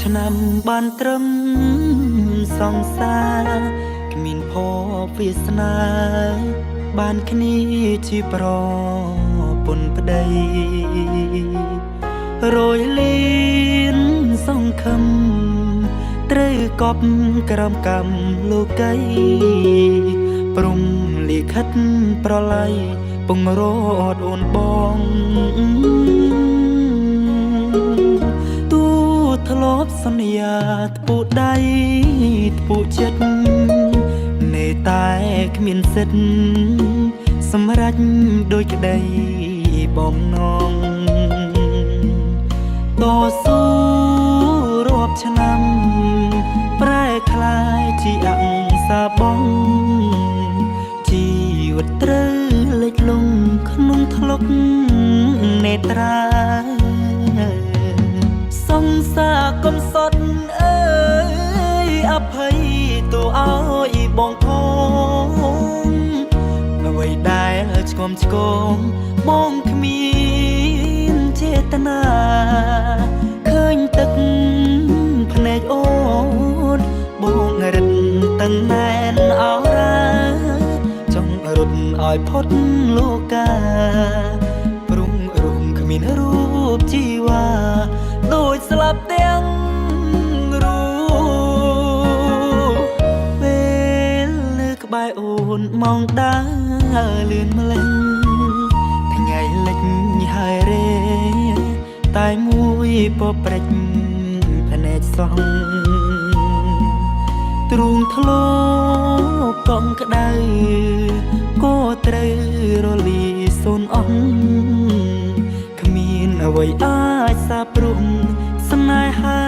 ឆ្នាំបានត្រឹមសង្សារគ្មានភពវាសនាបានគ្នាជាប្រពន្ធប្តីរយលៀនសង្ឃឹមត្រូវកប់ក្រំកម្មលោកីព្រំលិខិតប្រឡ័យពងរត់អូនបងទូធ្លាប់សន្យាថ្ពុដៃថ្ពុចិត្តនៅតែគ្មានសិទ្ធសម្រេចដោយក្តីបំណងតស៊ូរាប់ឆ្នាំប្រែคล้ายជាអង្សាបងជីវិតត្រូវលេចលងក្នុងថ្លុកនេត្រាសង្សារកំសត់អើយអភ័យទូឲ្យបងផងអ្វីដែលឆ្គំឆ្គងបងគ្មានចេតនាឃើញទឹកភ្នែកអូនបងរឹតតឹងណែនអរ៉ាចង់រត់ឲ្យផុតលោកាព្រំរំគ្មានរូបជីវ៉ាដូចស្លាប់ទាំងរូបពេលលើក្បែរអូនម៉ោងដើរលឿនម្លេះថ្ងៃលិចហើយរេតែមួយពព្រិចភ្នែកសោះទ្រូងធ្លោកងក្ដៅក៏ត្រូវរលីសូនអស់គ្មានអ្វីអាចសាបព្រំស្នេហា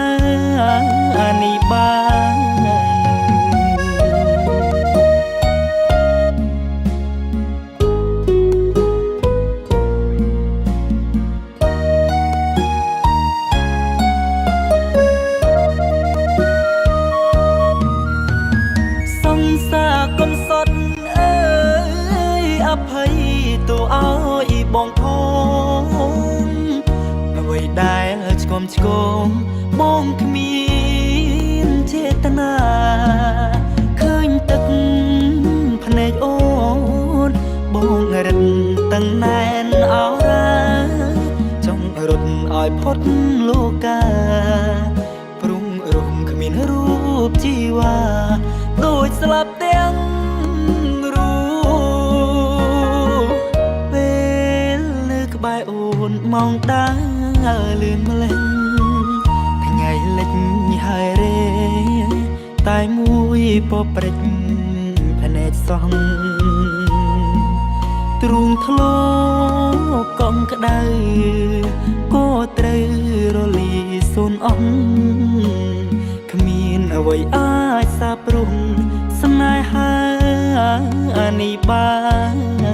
នេះបានកំសត់អើយអភ័យទូឲ្យបងផងអ្វីដែលឆ្គំឆ្គងបងគ្មានចេតនាឃើញទឹកភ្នែកអូនបងរឹតតឹងណែនអរ៉ាចង់រត់ឲ្យផុតលោកាព្រំរំគ្មានរូបជីវ៉ាដូចស្លាប់ទាំងរូបពេលលើក្បែរអូនម៉ោងដើរលឿនម្លេះថ្ងៃលិចហើយរេតែមួយពព្រិចភ្នែកសោះទ្រូងធ្លោកងក្ដៅក៏ត្រូវរលីសូនអស់គ្មានអ្វីអាចសាបព្រំស្នេហានេះបាន